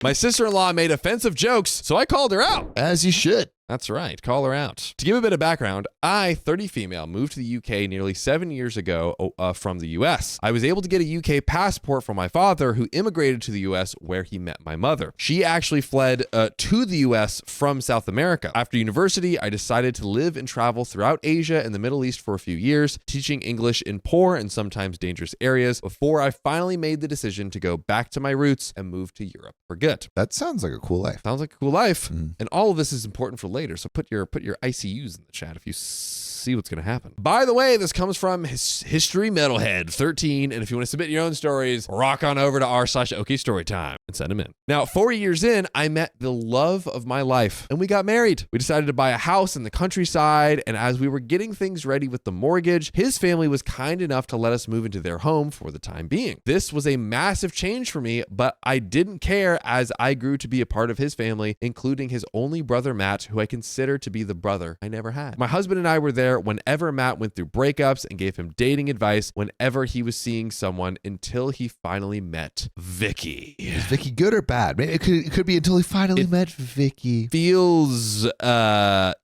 My sister-in-law made offensive jokes, so I called her out. As you should. That's right. Call her out. To give a bit of background, I, 30 female, moved to the UK nearly 7 years ago from the US. I was able to get a UK passport from my father, who immigrated to the US where he met my mother. She actually fled to the US from South America. After university, I decided to live and travel throughout Asia and the Middle East for a few years, teaching English in poor and sometimes dangerous areas before I finally made the decision to go back to my roots and move to Europe for good. That sounds like a cool life. Sounds like a cool life. And all of this is important for later. So put your ICUs in the chat if you see what's going to happen. By the way, this comes from History Metalhead 13. And if you want to submit your own stories, rock on over to r/OK Storytime and send them in. Now, 4 years in, I met the love of my life and we got married. We decided to buy a house in the countryside. And as we were getting things ready with the mortgage, his family was kind enough to let us move into their home for the time being. This was a massive change for me, but I didn't care as I grew to be a part of his family, including his only brother, Matt, who I consider to be the brother I never had. My husband and I were there whenever Matt went through breakups and gave him dating advice whenever he was seeing someone until he finally met Vicky. Is Vicky good or bad? Maybe it could be until he finally met Vicky. Feels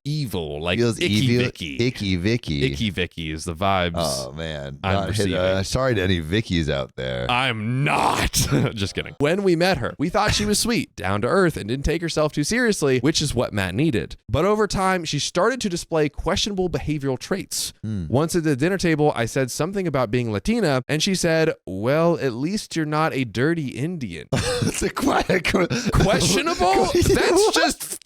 evil, like Feels icky evil. Vicky. Icky Vicky. Icky Vicky is the vibes. Oh man. I'm receiving. Sorry to any Vickies out there. I'm not. Just kidding. When we met her, we thought she was sweet, down to earth, and didn't take herself too seriously, which is what Matt needed. But over time, she started to display questionable behavioral traits. Once at the dinner table, I said something about being Latina, and she said, well, at least you're not a dirty Indian. It's a Questionable? That's just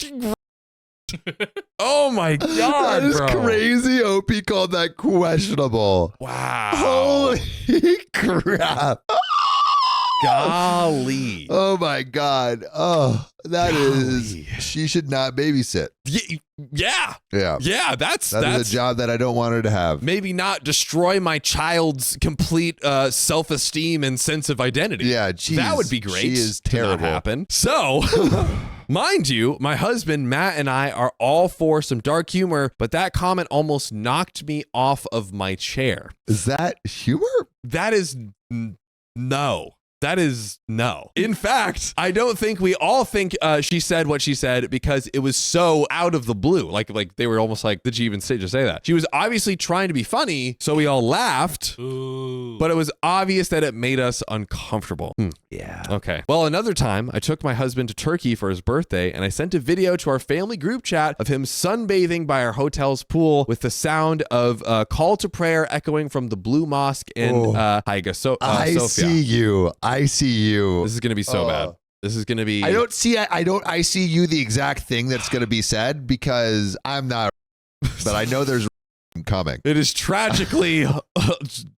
oh my God, that is bro. crazy. OP called that questionable. Wow. Holy crap. Golly. Oh my God. Oh, that is. She should not babysit. Yeah. Yeah. That's a job that I don't want her to have. Maybe not destroy my child's complete self-esteem and sense of identity. Yeah, geez, that would be great. She is to not terrible. happen. So, mind you, my husband Matt and I are all for some dark humor, but that comment almost knocked me off of my chair. Is that humor? That is no. That is no. In fact, I don't think we all think she said what she said because it was so out of the blue. Like they were almost like, did she even just say that? She was obviously trying to be funny, so we all laughed. Ooh. But it was obvious that it made us uncomfortable. Yeah. Okay. Well, another time, I took my husband to Turkey for his birthday, and I sent a video to our family group chat of him sunbathing by our hotel's pool with the sound of a call to prayer echoing from the Blue Mosque in Hagia Sophia. I see you. This is going to be so bad. This is going to be... I see you the exact thing that's going to be said because I'm not, but I know there's coming. It is tragically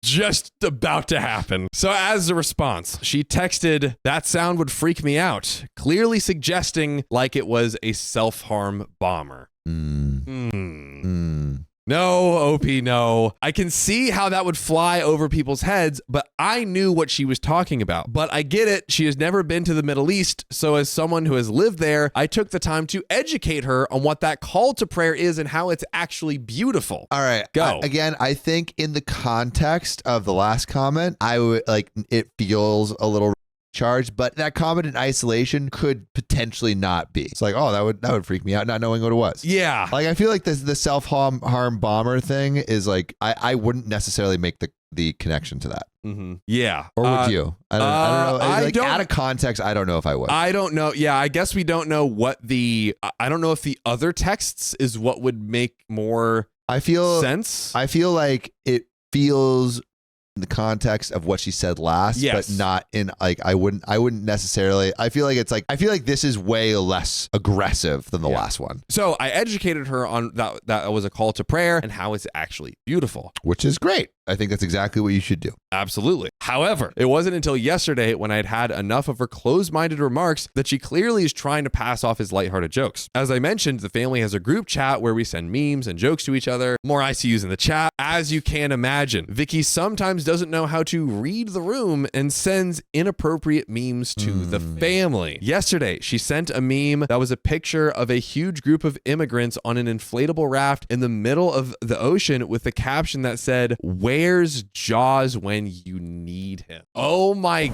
just about to happen. So as a response, she texted, that sound would freak me out, clearly suggesting like it was a self-harm bomber. No, OP, no. I can see how that would fly over people's heads, but I knew what she was talking about. But I get it. She has never been to the Middle East. So as someone who has lived there, I took the time to educate her on what that call to prayer is and how it's actually beautiful. All right. Go. Again, I think in the context of the last comment, I would like it feels a little charged, but that comment in isolation could potentially not be. It's like, oh, that would freak me out not knowing what it was. Yeah. Like I feel like the self-harm bomber thing is like I wouldn't necessarily make the connection to that. Yeah. Or would you? I don't know. Like don't, out of context, I don't know if I would. I don't know. Yeah, I guess we don't know what I don't know if the other texts is what would make more sense. I feel like it feels in the context of what she said last, but not in like I wouldn't necessarily. I feel like this is way less aggressive than the last one. So I educated her on that was a call to prayer and how it's actually beautiful, which is great. I think that's exactly what you should do. Absolutely. However, it wasn't until yesterday when I'd had enough of her closed-minded remarks that she clearly is trying to pass off as lighthearted jokes. As I mentioned, the family has a group chat where we send memes and jokes to each other. More ICUs in the chat. As you can imagine, Vicky sometimes doesn't know how to read the room and sends inappropriate memes to the family. Yesterday, she sent a meme that was a picture of a huge group of immigrants on an inflatable raft in the middle of the ocean with the caption that said, "Where's Jaws when you need him?" Oh my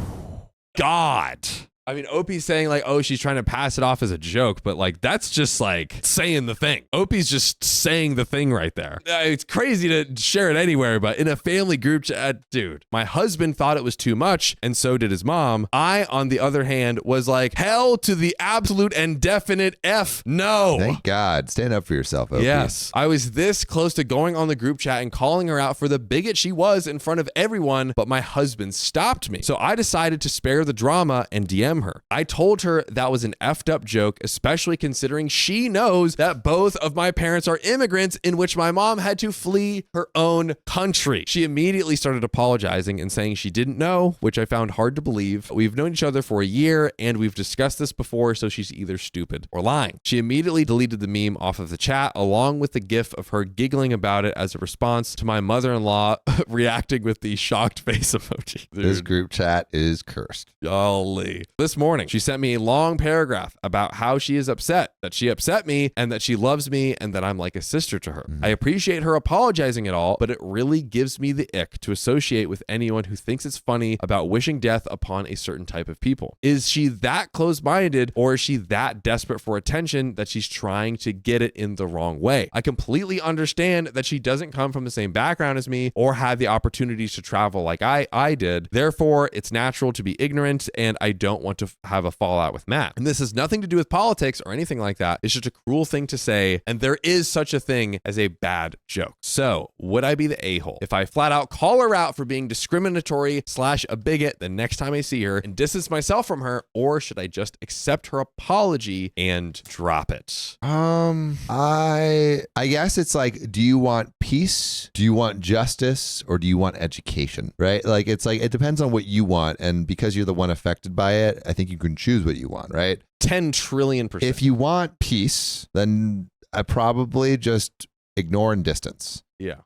God. I mean, Opie's saying like, oh, she's trying to pass it off as a joke, but like, that's just like saying the thing. Opie's just saying the thing right there. It's crazy to share it anywhere, but in a family group chat, dude, my husband thought it was too much, and so did his mom. I, on the other hand, was like, hell to the absolute and definite F no. Thank God. Stand up for yourself, Opie. Yes. I was this close to going on the group chat and calling her out for the bigot she was in front of everyone, but my husband stopped me. So I decided to spare the drama and DM her. I told her that was an effed up joke, especially considering she knows that both of my parents are immigrants, in which my mom had to flee her own country. She immediately started apologizing and saying she didn't know, which I found hard to believe. We've known each other for a year and we've discussed this before, so she's either stupid or lying. She immediately deleted the meme off of the chat, along with the gif of her giggling about it as a response to my mother-in-law reacting with the shocked face emoji. Dude. This group chat is cursed. Golly. This morning, she sent me a long paragraph about how she is upset, that she upset me, and that she loves me, and that I'm like a sister to her. I appreciate her apologizing at all, but it really gives me the ick to associate with anyone who thinks it's funny about wishing death upon a certain type of people. Is she that close-minded, or is she that desperate for attention that she's trying to get it in the wrong way? I completely understand that she doesn't come from the same background as me or have the opportunities to travel like I did. Therefore, it's natural to be ignorant, and I don't want to have a fallout with Matt. And this has nothing to do with politics or anything like that. It's just a cruel thing to say, and there is such a thing as a bad joke. So, would I be the a-hole if I flat out call her out for being discriminatory / a bigot the next time I see her and distance myself from her, or should I just accept her apology and drop it? I guess it's like, do you want peace? Do you want justice? Or do you want education? Right? Like, it's like, it depends on what you want. And because you're the one affected by it, I think you can choose what you want, right? 10 trillion %. If you want peace, then I probably just ignore and distance. Yeah.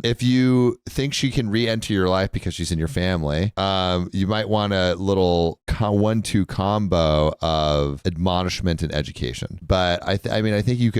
If you think she can re-enter your life because she's in your family, you might want a little 1-2 combo of admonishment and education. But I think you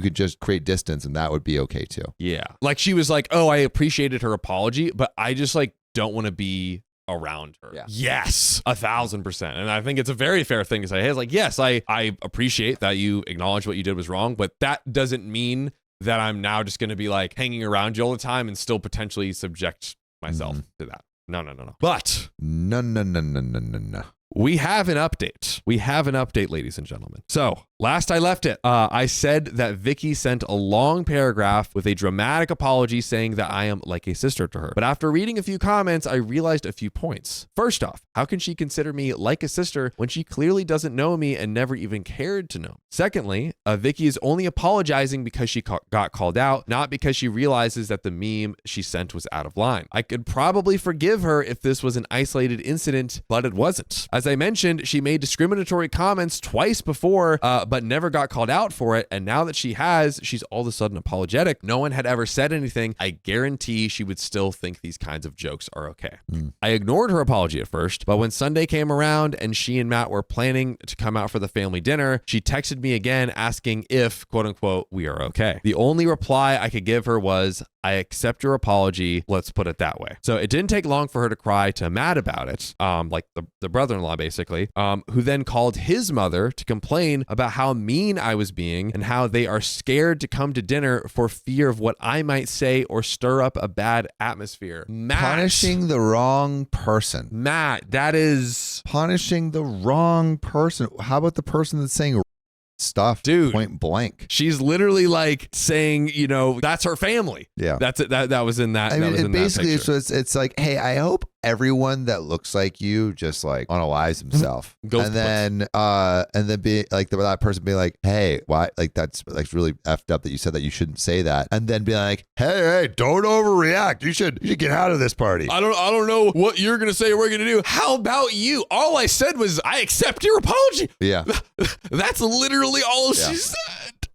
could just create distance, and that would be okay too. Yeah. Like, she was like, oh, I appreciated her apology, but I just like don't want to be around her. Yeah. Yes, 1,000%. And I think it's a very fair thing to say. Hey, it's like, yes, I appreciate that you acknowledge what you did was wrong, but that doesn't mean that I'm now just going to be like hanging around you all the time and still potentially subject myself to that. No. But No. we have an update. We have an update, ladies and gentlemen. So last I left it, I said that Vicky sent a long paragraph with a dramatic apology saying that I am like a sister to her. But after reading a few comments, I realized a few points. First off, how can she consider me like a sister when she clearly doesn't know me and never even cared to know me? Secondly, Vicky is only apologizing because she got called out, not because she realizes that the meme she sent was out of line. I could probably forgive her if this was an isolated incident, but it wasn't. As I mentioned, she made discriminatory comments twice before, but never got called out for it. And now that she has, she's all of a sudden apologetic. No one had ever said anything. I guarantee she would still think these kinds of jokes are okay. I ignored her apology at first, but when Sunday came around and she and Matt were planning to come out for the family dinner, she texted me again asking if, quote unquote, we are okay. The only reply I could give her was, I accept your apology. Let's put it that way. So it didn't take long for her to cry to Matt about it, like the brother-in-law basically, who then called his mother to complain about how mean I was being and how they are scared to come to dinner for fear of what I might say or stir up a bad atmosphere. Matt, Punishing the wrong person. Matt, that is Punishing the wrong person. How about the person that's saying stuff, dude, point blank? She's literally like saying, you know, that's her family. Yeah, that's it. That was in that. I mean, that was in basically, that picture. it's like, hey, I hope everyone that looks like you just like unalives himself, and then be like that person be like, hey, why? Like that's really effed up that you said that. You shouldn't say that, and then be like, hey, don't overreact. You should get out of this party. I don't know what you're gonna say or we're gonna do. How about you? All I said was I accept your apology. Yeah, that's literally all she said.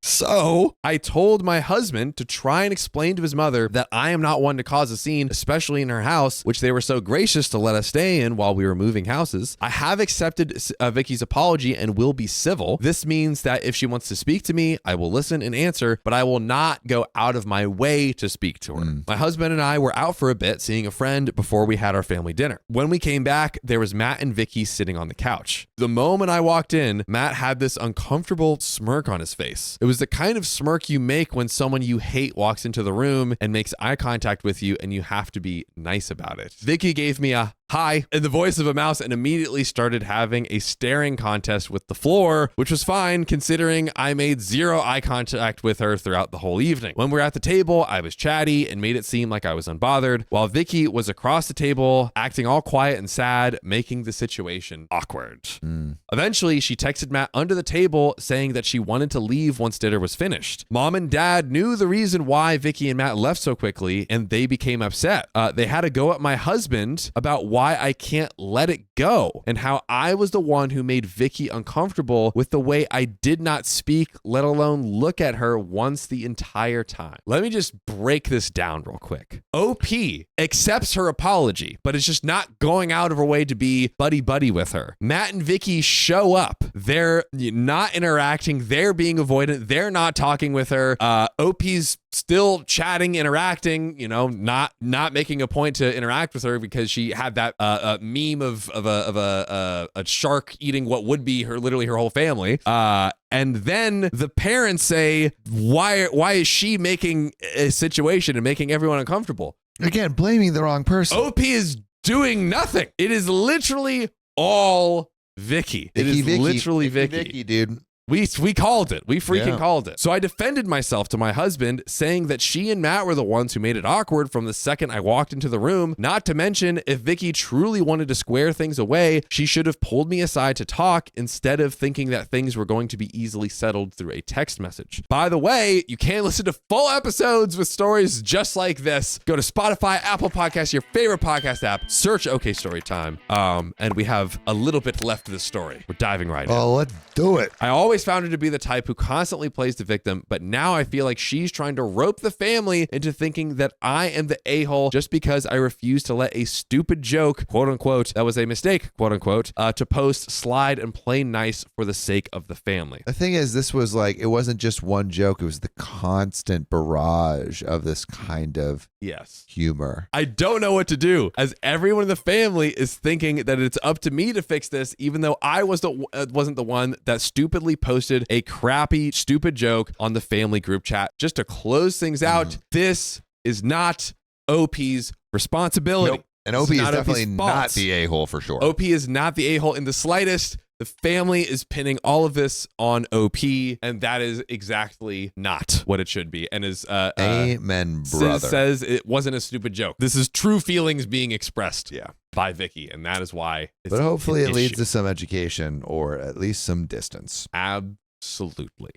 So I told my husband to try and explain to his mother that I am not one to cause a scene, especially in her house, which they were so gracious to let us stay in while we were moving houses. I have accepted Vicky's apology and will be civil. This means that if she wants to speak to me, I will listen and answer, but I will not go out of my way to speak to her. My husband and I were out for a bit seeing a friend before we had our family dinner. When we came back, there was Matt and Vicky sitting on the couch. The moment I walked in, Matt had this uncomfortable smirk on his face. It was the kind of smirk you make when someone you hate walks into the room and makes eye contact with you and you have to be nice about it. Vicky gave me a hi in the voice of a mouse and immediately started having a staring contest with the floor, which was fine considering I made zero eye contact with her throughout the whole evening. When we were at the table, I was chatty and made it seem like I was unbothered, while Vicky was across the table, acting all quiet and sad, making the situation awkward. Eventually, she texted Matt under the table saying that she wanted to leave once dinner was finished. Mom and Dad knew the reason why Vicky and Matt left so quickly, and they became upset. They had to go at my husband about why I can't let it go and how I was the one who made Vicky uncomfortable with the way I did not speak, let alone look at her once the entire time. Let me just break this down real quick. OP accepts her apology, but is just not going out of her way to be buddy-buddy with her. Matt and Vicky show up. They're not interacting. They're being avoidant. They're not talking with her. OP's still chatting, interacting, not making a point to interact with her because she had that meme of a shark eating what would be literally her whole family. And then the parents say, why is she making a situation and making everyone uncomfortable? Again, blaming the wrong person. OP is doing nothing. It is literally all Vicky. It is literally Vicky. Vicky, dude. We called it. We freaking called it. So I defended myself to my husband, saying that she and Matt were the ones who made it awkward from the second I walked into the room. Not to mention, if Vicky truly wanted to square things away, she should have pulled me aside to talk instead of thinking that things were going to be easily settled through a text message. By the way, you can listen to full episodes with stories just like this. Go to Spotify, Apple Podcasts, your favorite podcast app, search OK Storytime. And we have a little bit left of this story. We're diving right in. Oh, let's do it. I always found her to be the type who constantly plays the victim, but now I feel like she's trying to rope the family into thinking that I am the a-hole just because I refuse to let a stupid joke, quote unquote, that was a mistake, quote unquote, to post, slide, and play nice for the sake of the family. The thing is, this was like, it wasn't just one joke, it was the constant barrage of this kind of humor. I don't know what to do, as everyone in the family is thinking that it's up to me to fix this, even though I wasn't the one that stupidly posted a crappy, stupid joke on the family group chat. Just to close things out, this is not OP's responsibility. Nope. And OP is definitely not the a-hole for sure. OP is not the a-hole in the slightest. The family is pinning all of this on OP, and that is exactly not what it should be. And as amen, brother says, it wasn't a stupid joke. This is true feelings being expressed by Vicky, and that is why it's But hopefully it leads to some education or at least some distance. Absolutely.